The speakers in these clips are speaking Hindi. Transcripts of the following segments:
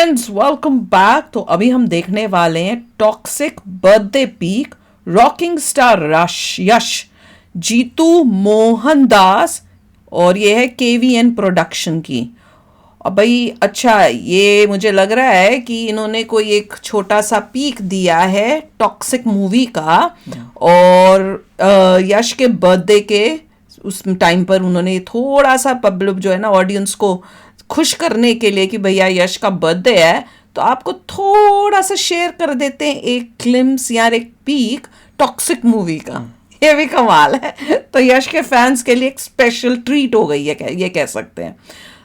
Friends welcome back. तो अभी हम देखने वाले हैं Toxic birthday peek rocking star Yash Geetu Mohan Das और ये है केवीएन प्रोडक्शन की। अब भाई अच्छा, ये मुझे लग रहा है कि इन्होंने कोई एक छोटा सा पीक दिया है टॉक्सिक मूवी का और यश के बर्थडे के उस टाइम पर उन्होंने थोड़ा सा पब्लिक जो है ना ऑडियंस को खुश करने के लिए कि भैया यश का बर्थडे है तो आपको थोड़ा सा शेयर कर देते हैं एक क्लिम्स या एक पीक टॉक्सिक मूवी का। ये भी कमाल है। तो यश के फैंस के लिए एक स्पेशल ट्रीट हो गई है, ये कह सकते हैं।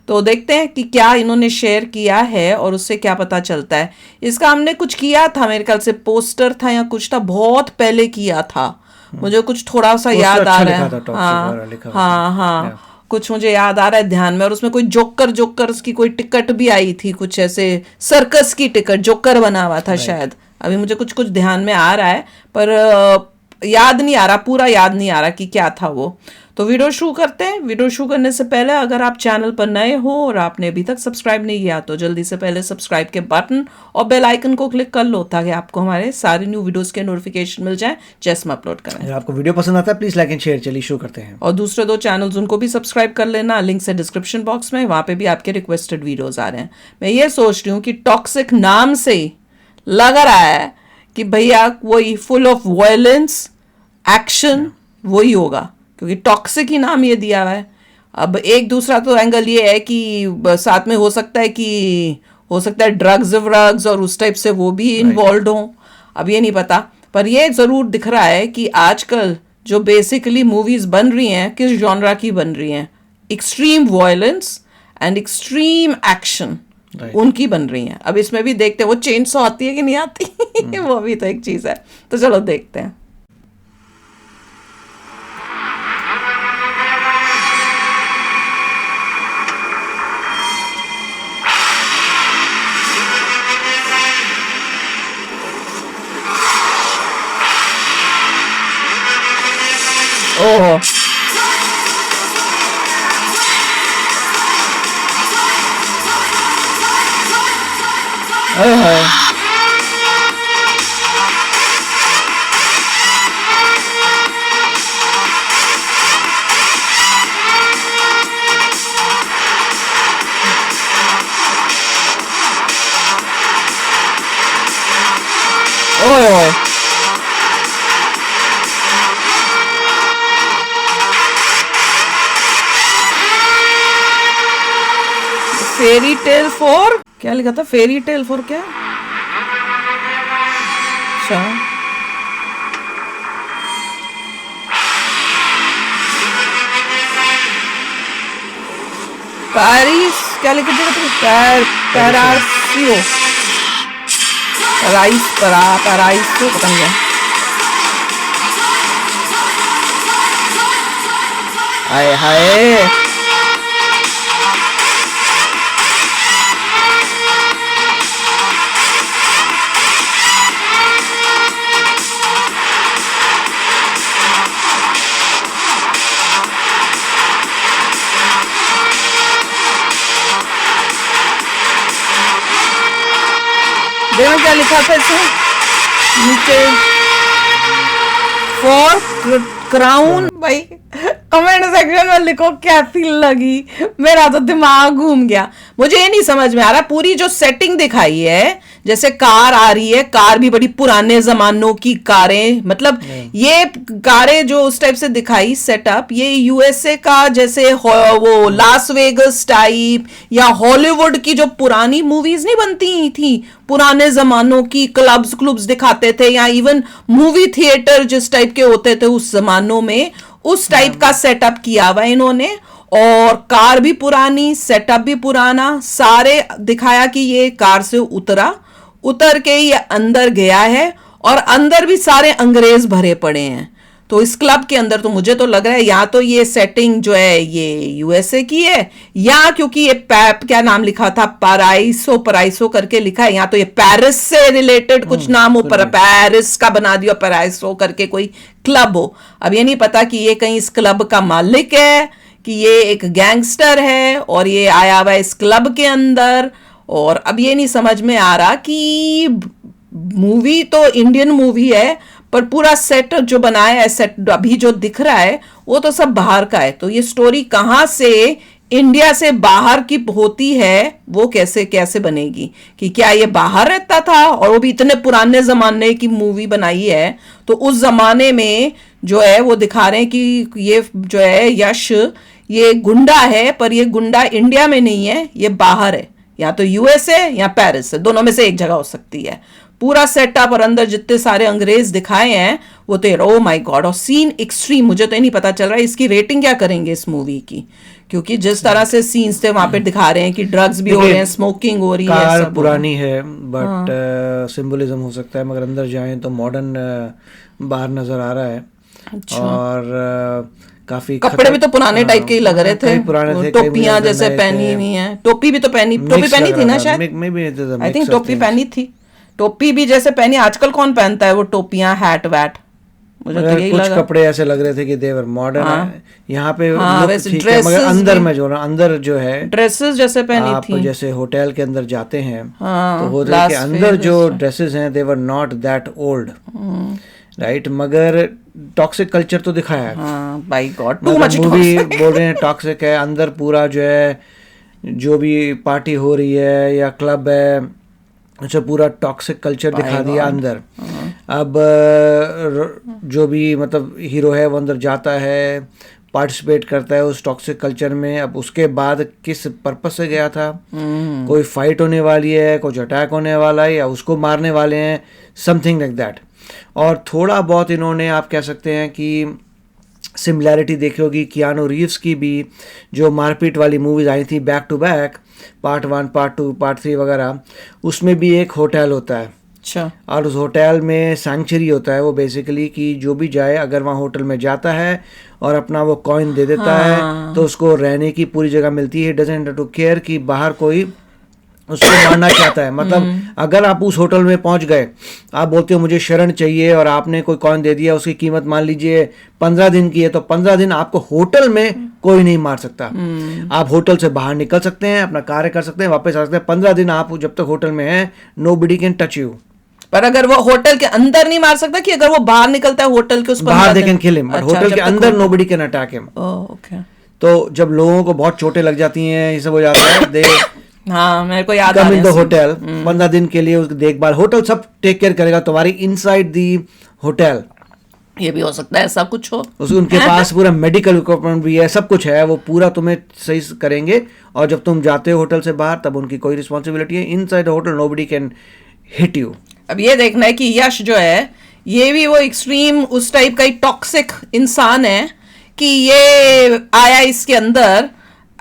तो देखते हैं कि क्या इन्होंने शेयर किया है और उससे क्या पता चलता है। इसका हमने कुछ किया था, मेरे ख्याल से पोस्टर था या कुछ था, बहुत पहले किया था। मुझे कुछ थोड़ा सा याद आ रहा है। हाँ, कुछ मुझे याद आ रहा है ध्यान में। और उसमें कोई जोकर्स की कोई टिकट भी आई थी, कुछ ऐसे सर्कस की टिकट, जोकर बना हुआ था शायद। अभी मुझे कुछ ध्यान में आ रहा है पर याद नहीं आ रहा, पूरा याद नहीं आ रहा कि क्या था वो। तो वीडियो शुरू करते हैं। वीडियो शुरू करने से पहले अगर आप चैनल पर नए हो और आपने अभी तक सब्सक्राइब नहीं किया तो जल्दी से पहले सब्सक्राइब के बटन और बेल आइकन को क्लिक कर लो ताकि आपको हमारे सारे न्यू वीडियोस के नोटिफिकेशन मिल जाए जैसे हम अपलोड करें। अगर आपको वीडियो पसंद आता है प्लीज लाइक एंड शेयर। चलिए शुरू करते हैं। और दूसरे 2 चैनल्स उनको भी सब्सक्राइब कर लेना, लिंक है डिस्क्रिप्शन बॉक्स में, वहां पे भी आपके रिक्वेस्टेड वीडियोस आ रहे हैं। मैं ये सोच रही हूँ कि टॉक्सिक नाम से लग रहा है कि भैया वही फुल ऑफ वायलेंस एक्शन वही होगा, क्योंकि टॉक्सिक ही नाम ये दिया हुआ है। अब एक दूसरा तो एंगल ये है कि साथ में हो सकता है ड्रग्स और उस टाइप से वो भी इन्वॉल्व हो, अब ये नहीं पता। पर ये जरूर दिख रहा है कि आजकल जो बेसिकली मूवीज बन रही हैं किस जॉनरा की बन रही हैं, extreme violence and extreme action उनकी बन रही हैं। अब इसमें भी देखते हैं वो चेन सॉ आती है कि नहीं आती वो भी तो एक चीज है। तो चलो देखते हैं। ओह ओह फेरी टेल फॉर क्या लिखा था? फेरी टेल फॉर क्या? अच्छा, पेरिस क्या लिखा था? पैरासियो पैराइसो पता नहीं है। हाय हाय, देखो क्या लिखा था इसमें नीचे, फॉर क्राउन। भाई कमेंट सेक्शन में लिखो कैसी लगी, मेरा तो दिमाग घूम गया। मुझे ये नहीं समझ में आ रहा, पूरी जो सेटिंग दिखाई है, जैसे कार आ रही है, कार भी बड़ी पुराने जमानों की कारें, मतलब ये कारें जो उस टाइप से दिखाई सेटअप, ये यूएसए का जैसे वो लास वेगस टाइप या हॉलीवुड की जो पुरानी मूवीज नहीं बनती थी, पुराने जमानों की क्लब्स दिखाते थे, या इवन मूवी थिएटर जिस टाइप के होते थे उस जमानों में, उस टाइप का सेटअप किया हुआ इन्होंने। और कार भी पुरानी, सेटअप भी पुराना, सारे दिखाया कि ये कार से उतर के ये अंदर गया है और अंदर भी सारे अंग्रेज भरे पड़े हैं। तो इस क्लब के अंदर तो मुझे तो लग रहा है या तो ये सेटिंग जो है ये यूएसए की है, या क्योंकि ये क्या नाम लिखा था, पैराइसो करके लिखा है, या तो ये पेरिस से रिलेटेड कुछ नाम हो, पेरिस का बना दिया पैराइसो करके कोई क्लब हो। अब ये नहीं पता कि ये कहीं इस क्लब का मालिक है कि ये एक गैंगस्टर है और ये आया हुआ है इस क्लब के अंदर और अब ये नहीं समझ में आ रहा कि मूवी तो इंडियन मूवी है, पर पूरा सेट जो बनाया है, सेट अभी जो दिख रहा है वो तो सब बाहर का है। तो ये स्टोरी कहाँ से इंडिया से बाहर की होती है, वो कैसे कैसे बनेगी? कि क्या ये बाहर रहता था और वो भी इतने पुराने जमाने की मूवी बनाई है, तो उस जमाने में जो है वो दिखा रहे हैं कि ये जो है यश, ये गुंडा है, पर ये गुंडा इंडिया में नहीं है, ये बाहर है, या तो यूएस है या पेरिस है, दोनों में से एक जगह हो सकती है। पूरा सेटअप और अंदर जितने सारे अंग्रेज दिखाए हैं वो तो ओ माय गॉड, और सीन एक्सट्रीम। मुझे तो ये नहीं पता चल रहा है इसकी रेटिंग क्या करेंगे इस मूवी की, क्योंकि जिस तरह से सीन्स थे वहां पे दिखा रहे हैं कि ड्रग्स भी हो रहे हैं, स्मोकिंग हो रही है, कार सब पुरानी है, बट सिंबलिज्म हो सकता है, मगर अंदर जाएं तो मॉडर्न बाहर नजर आ रहा है। अच्छा। और काफी कपड़े भी तो पुराने टाइप के ही लग रहे थे, कई पुराने थे, टोपियां जैसे पहनी हुई हैं, टोपी भी तो पहनी, टोपी पहनी थी ना शायद, आई थिंक टोपी पहनी थी, टोपी भी जैसे पहनी। आजकल कौन पहनता है वो टोपियां, हैट वैट? मुझे तो यही कुछ लगा। कपड़े ऐसे लग रहे थे कि देवर मॉडर्न। यहाँ पे वैसे ठीक है, मगर dresses अंदर भी- में जो ना, अंदर जो है ड्रेसेस जैसे पहनी आप थी। जैसे होटल के अंदर जाते हैं हाँ, तो होटल के Las अंदर Vegas जो में। ड्रेसेस हैं they were not that old, right, मगर टॉक्सिक कल्चर तो दिखाया है। हाँ by God, too much movie बोल रहे हैं टॉक्सिक है, अंदर पूरा जो है जो भी पार्टी हो रही है या क्लब है, अच्छा पूरा टॉक्सिक कल्चर दिखा दिया अंदर। अब जो भी मतलब हीरो है वो अंदर जाता है, पार्टिसिपेट करता है उस टॉक्सिक कल्चर में। अब उसके बाद किस पर्पस से गया था, कोई फाइट होने वाली है, कुछ अटैक होने वाला है, या उसको मारने वाले हैं, समथिंग लाइक दैट। और थोड़ा बहुत इन्होंने आप कह सकते हैं कि सिमिलैरिटी देखी होगी कियानो रीव्स की भी, जो मारपीट वाली मूवीज आई थी back to back, part 1 part 2 part 3 वगैरह, उसमें भी एक होटल होता है। अच्छा। और उस होटल में सैंक्चुरी होता है वो बेसिकली, कि जो भी जाए अगर वहाँ होटल में जाता है और अपना वो कॉइन दे देता है तो उसको रहने की पूरी जगह मिलती है। डजंट टू केयर कि बाहर कोई उसको मारना चाहता है। मतलब अगर आप उस होटल में पहुंच गए, आप बोलते हो मुझे शरण चाहिए, और आपने कोई कॉइन दे दिया, उसकी कीमत मान लीजिए 15 दिन की है, तो 15 दिन आपको होटल में कोई नहीं मार सकता। आप होटल से बाहर निकल सकते हैं, अपना कार्य कर सकते हैं, वापस आ सकते हैं। 15 दिन आप जब तक होटल में हैं, नोबडी कैन टच यू। पर अगर वो होटल के अंदर नहीं मार सकता, कि अगर वो बाहर निकलता है होटल के, उस बाहर they can kill him, but hotel के अंदर nobody can attack him. Okay. तो जब लोगों को बहुत चोटें लग जाती हैं, ये सब हो जाता है, दे हाँ मेरे को याद आ कम इन द रहा है। होटल 15 दिन के लिए, उसकी देखभाल होटल सब टेक केयर करेगा तुम्हारी इनसाइड दी होटल। ये भी हो सकता है ऐसा कुछ हो। उनके पास पूरा मेडिकल इक्विपमेंट भी है, सब कुछ है, वो पूरा तुम्हें सही करेंगे। और जब तुम जाते हो होटल से बाहर, तब उनकी कोई रिस्पॉन्सिबिलिटी है। Inside hotel nobody can hit you. अब ये देखना है कि यश जो है, ये भी वो एक्सट्रीम उस टाइप का ही टॉक्सिक इंसान है कि ये आया इसके अंदर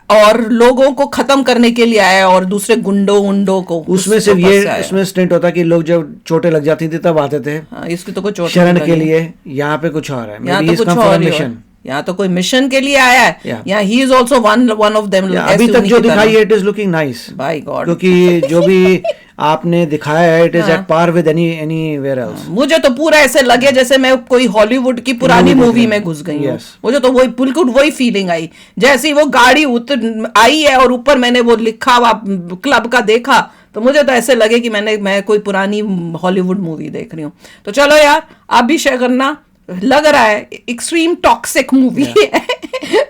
और लोगों को खत्म करने के लिए आया, और दूसरे गुंडों को उसमें सिर्फ ये उसमें स्टेंट होता कि लोग जब चोटें लग जाती थी तब आते थे। हाँ, इसकी तो कोई चोट शरण के लिए। यहाँ पे कुछ और है, यहाँ तो कुछ और मिशन, यहाँ तो कोई मिशन के लिए आया है। यहाँ ही is also one of them. अभी तक जो दिखाई है it is looking nice by god, क्योंकि जो भी आपने दिखाया है it is at par with anywhere else. मुझे तो पूरा ऐसे लगे जैसे मैं कोई हॉलीवुड की पुरानी मूवी में घुस गई हूँ। मुझे तो वही बिल्कुल वही फीलिंग आई, जैसे ही वो गाड़ी उतर आई है और ऊपर मैंने वो लिखा हुआ क्लब का देखा, तो मुझे तो ऐसे लगे कि मैं कोई पुरानी हॉलीवुड मूवी देख रही हूँ। तो चलो यार, आप भी शेयर करना, लग रहा है एक्सट्रीम टॉक्सिक मूवी है।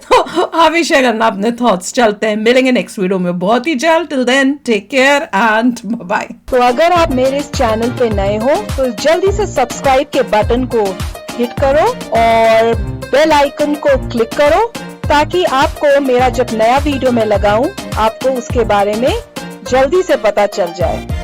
तो आप भी शेयर करना अपने थॉट्स। चलते हैं, मिलेंगे नेक्स्ट वीडियो में बहुत ही जल्द। Till then take care and bye. तो अगर आप मेरे इस चैनल पे नए हो तो जल्दी से सब्सक्राइब के बटन को हिट करो और बेल आइकन को क्लिक करो, ताकि आपको मेरा जब नया वीडियो मैं लगाऊं आपको उसके बारे में जल्दी से पता चल जाए।